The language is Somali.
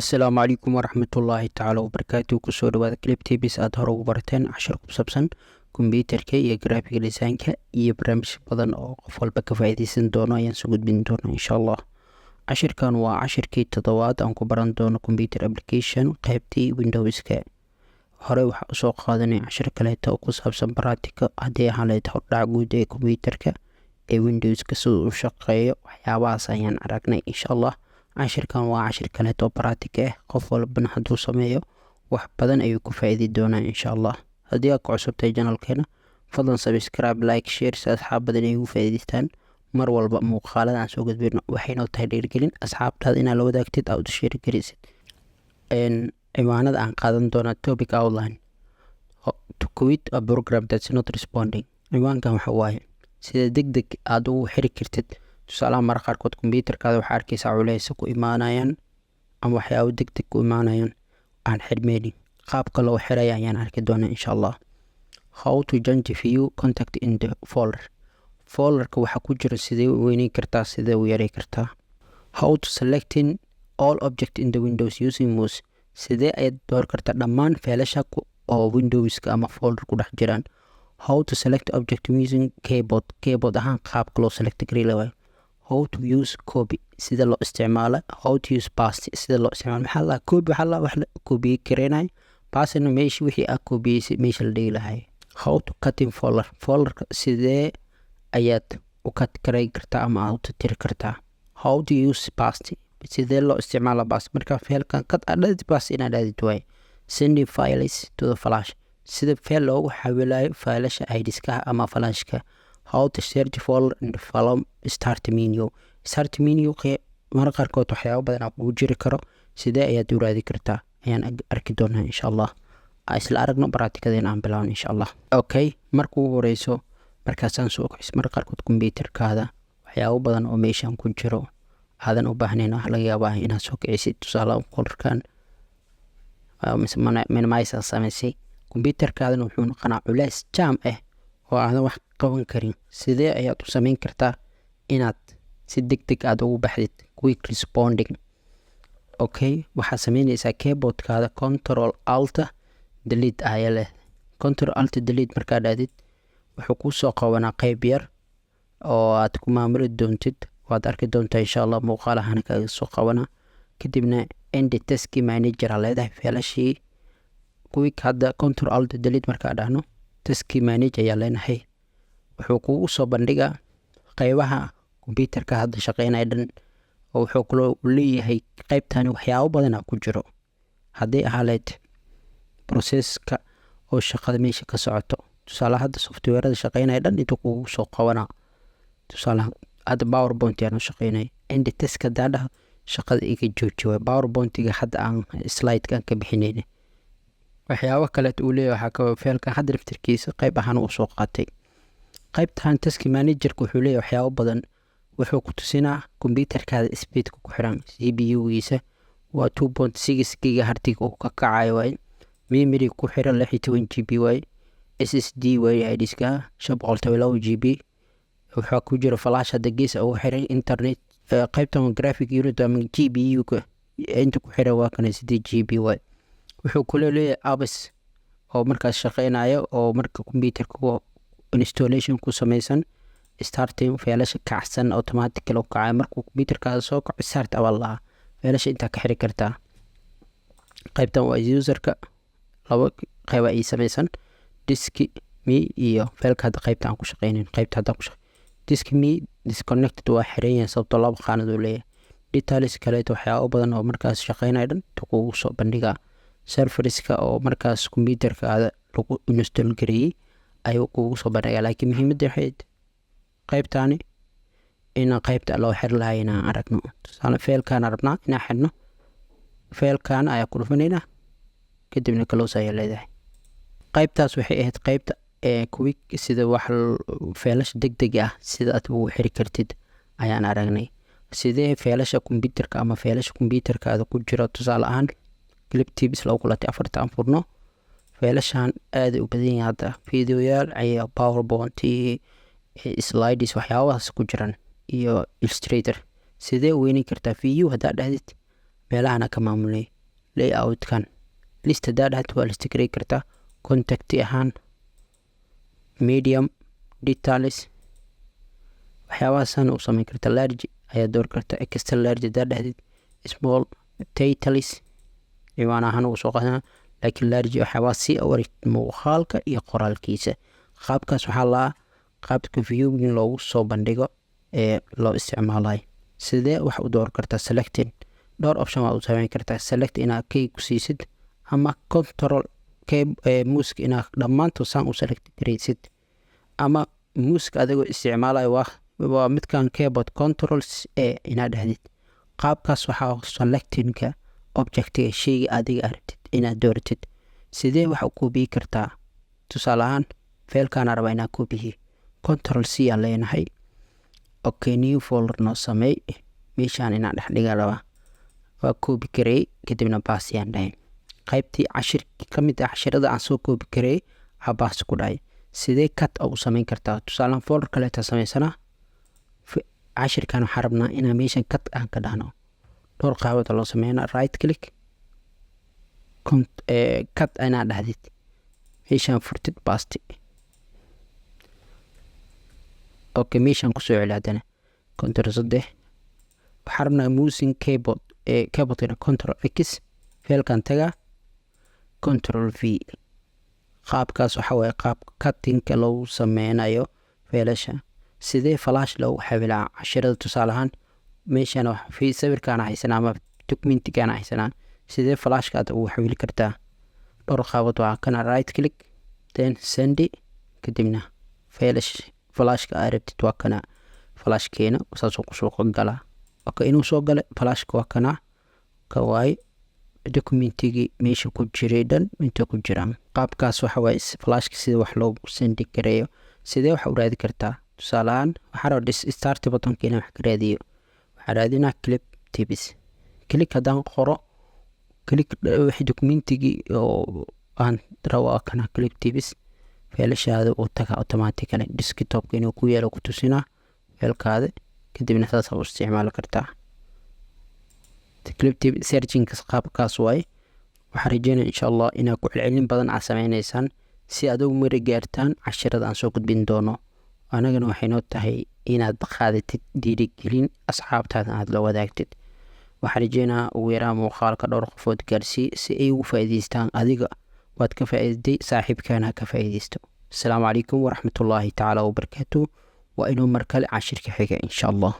Assalaamu calaykum waraxmatullaahi tacaala wabarakaatuhu. Kusoo dhawaada Clip Tips aad hore ugu barateen cashar ku saabsan kombiyuutarka iyo graphic design-ka iyo barnaamij badan oo qof walba ka faa'iideysan doono ayaan soo gudbin doonaa insha Allah. Cashirkan waa cashirkii 7aad aan ku baran doono computer application qaybtii Windows-ka. Hore waxaa soo qaadanay cashir kaleeto oo ku saabsan practical haddii ahaan lahayd hordhac guud ee kombiyuutarka ee Windows-ka sida uu shaqeeyo waxyaabahaas ayaan aragnay insha Allah. cashirkan waa cashir kaleeto practical ah qof walbana hadduu sameeyo wax badan ayuu ku faa'iidi doonaa insha Allah. haddii aad ku cusubtahay channelkeena fadlan subscribe, like, share si asxaab badan ay ugu faa'iideystaan mar walba muuqaalada aan soo gudbino. waxayna tahay dhiirigelin asxaabtaada inaad la wadaagtid aad u share garisid. ciwaanada aan qaadan doona topic outline to quit a program that's not responding. ciwaankan waxa waaye sida degdeg aad ugu xiri kartid tusaalaha mararka qaarkood kombiyuutarkaada waxaa arkaysaa culays ku imaanayaan ama waxyaabo degdeg ku imaanayaan aan xirmeynin. qaabka loo xiraya ayaan arki doonaa insha Allah. how to change view contact in the folderka waxa ku jira sidee u weyneyn kartaa sidee u yareyn kartaa. how to selecting all object in the Windows using mouse sidee ayaad door kartaa dhammaan feelasha oo Windowska ama folder ku dhex jiraan. how to select object using keyboard ahaan qaabka loo select gari lahayo. how to use copy sida loo isticmaalo. how to use paste sida loo isticmaalo. maxaa la copy waxaa la wax la copy kareenay paste meeshii wixii aad copy meesha la dhigi lahayo. how to cut in folder sidee ayaad u cut karay kartaa ama aad u tiri kartaa. how to use paste sidee loo isticmaalo paste marka failkan cut add paste ina added way. sending files to the flash sida fail loogu xawilayo failasha IDska ama flashka. how to search folder and follow start menu mararka qaarkood waxyaabo badan aan kugu jiri karo sidee ayaad u raadi kartaa ayaan arki doonaa insha Allah. isla aragno practicadeen aan bilaabno insha Allah. okay marka ugu horeyso markaasaan soo kicin mararka qaarkood kombiyuutarkaada waxyaabo badan oo meeshan ku jiro aadan u baahnayn wax laga yaabaa inaad soo kicisid tusaalaha folderkan minimize samaysay kombiyuutarkaadana wuxuu noqonaa culays jam ah oo aadan wax qaban karin. sidee ayaad u samayn kartaa inaad si degdeg aad ugu baxdid quick responding. okay waxaad samaynaysaa keyboardkaada control alt delete ayaa leh. control alt delete markaad aadid wuxuu kuu soo qabanaa qayb yar oo aad ku maamuli doontid waad arki doontaa insha Allah muuqaalahana kaaga soo qabanaa. kadibna end task manager leedahay feelashii quick hadda control alt delete markaa dhahno task manager ayaa leenahay wuxuu kugu soo bandhigaa qaybaha kombiyuutarka hadda shaqeynaya dhan oo wuxuu kaloo leeyahay qaybtani waxyaabo badan ku jiro haddii ahaaleed processka oo shaqada meesha ka socoto tusaalaha hadda softwareda shaqeynaya dhan intuu kugu soo qabanaa. tusaalaha hadda PowerPoint ayaan shaqeynay end task daadha shaqada iga joojiyo PowerPoint-ga hadda aan slide-kan ka bixinayna waxyaabo kale uu leeyahay waxa ka failka hadda naftirkiisa qayb ahaan uu soo qaatay. qaybtan task manager-ku wuxuu leeyahay waxyaabo badan wuxuu ku tusinaa kombiyuutarkaada speed-ka ku xiran CPU-giisa waa 2.6 GHz oo ka kacayo way. memory ku xiran 16 GB way. SSD way IDska 512 GB waxaa ku jira flash hadda gees oo xiran internet. qaybtan graphic unit ama GPU-ka inta ku xiran waa kana 8 GB way. wuxuu kula leeyahay apps oo markaas shaqeynaya oo marka kombiyuutarka installation ku samaysan starting failasha kacsan automatically oo kacay markuu kombiyuutarkaada soo kaco start awalla failasha inta ka xiri kartaa. qaybtan waa userka laba qayb ay samaysan disk me iyo failka hadda qaybta aan ku shaqeynayn qaybta hadda ku disk me disconnected waa xiran sababtoo laba qaanad uu leeyahay. details kale waxyaabo badan oo markaas shaqeynaya dhan kugu soo bandhigaa. serverska oo markaas kombiyuutarkaada lagu install gareeyay ayuu kugu soo bandhigaa laakiin muhiimadda waxay qaybtaani in qaybta loo xir lahayn inaan aragno. tusaale failkan arabnaa inaan xirno failkan ayaa ku dhufanayna kadibna close ayaa leedahay. qaybtaas waxay ahayd qaybta quick sida wax failash degdeg ah sida aad ugu xiri kartid ayaan aragnay. sidee failasha kombiyuutarka ama failasha kombiyuutarkaada ku jira tusaale ahaan Clip Tips lagu kulatay 4 furno failashan aad u badan yahay hadda fiidiyoyaal ayaa PowerPoint slides waxyaabahaas ku jiraan iyo Illustrator. sidee u weyneyn kartaa view hadda dhahdid meelahana ka maamulay layoutkan list hadaa dhahat waa list garay kartaa contact ahaan medium details waxyaabahaasana u samayn karta large ayaa door karta extra large hadaa dhahdid small titles ciwaan ahaan uu soo qaadanaa laakiin large waxyaabaa si awarid muuqaalka iyo qoraalkiisa qaabkaas waxaa laa qaabka viewing loogu soo bandhigo ee loo isticmaalayo sidee wax u door kartaa selected door option waa u samayn kartaa select inaad key ku siisid ama control muuska inaad dhammaantood saan u select garaysid ama muuska adigoo isticmaalayo waa midkan keyboard controls inaad dhahdid qaabkaas waxaa selectingka objectiga sheyga adiga aragtid inaad dooratid sidee wax u koobiyi kartaa tusaale ahaan faylkaana raba inaad koobiyi control c aan leenahay okay new folder noo sameey meeshaan inaan dhex dhiga rabaa waa koobi karay kadibna baas yaan dhahay qaybtii cashirkii ka mid ah cashirada aan soo koobi karay waxaa baas ku dhahay sidee cut u samayn kartaa tusaale folder kaleeta samaysanaa cashirkan waxaa rabnaa inaan meeshan cut aan ka dhahno dhowr qaabood loo sameynaa right click cut inaad dhahdid meeshaan furtid baasti okay meeshaan kusoo celi haddana control 3 waxaa rabnaa using keyboard keyboardkana control x failkan taga control v qaabkaas waxaa waaye qaabka cuttingka loogu sameynayo failasha sidee flash loogu xawilaa cashirada tusaale ahaan meeshaan fi sawirkaan haysanaa ama documentigaan haysanaa sidee flashka aad ugu xawili kartaa dhowr qaabood waa kana right click then send kadibna flashka aad rabtid waa kana flashkeena saasoo kusoo gala okay inuu soo gala flashka waa kana ka waay documentigii meesha ku jiray dhan inta ku jiraan qaabkaas waxa waaye flashka sida wax loogu sendi kareeyo sidee wax u raadi kartaa tusaale ahaan waxaa rabaa start buttonka inaan wax ka raadiyo waxaa raadinaa clip tips click haddaan qoro click wixii documentigii oo aan rabo kana clip tips failashaada uu taga automatically desktopka inuu ku yeelo ku tusinaa failkaada kadibna saas u isticmaali kartaa clip tip searching qaabkaas waaye waxaan rajeynaa insha allah inaad ku celcelin badan aad sameynaysaan si aad ugu mari gaartaan cashirada aan soo gudbin doono anagana waxay noo tahay inaad qaadatid dhiirigelin asxaabtaada aad la wadaagtid waxaan rajeynaa ugu yaraa muuqaalka dhowr qofood gaarsii si ay ugu faa'iidaystaan adiga waad ka faa'iiday saaxiibkaana ka faa'iidaysto asalaamu calaykum waraxmatullaahi tacaala wabarakaatuh waa inuu mar kale cashirka xiga insha allah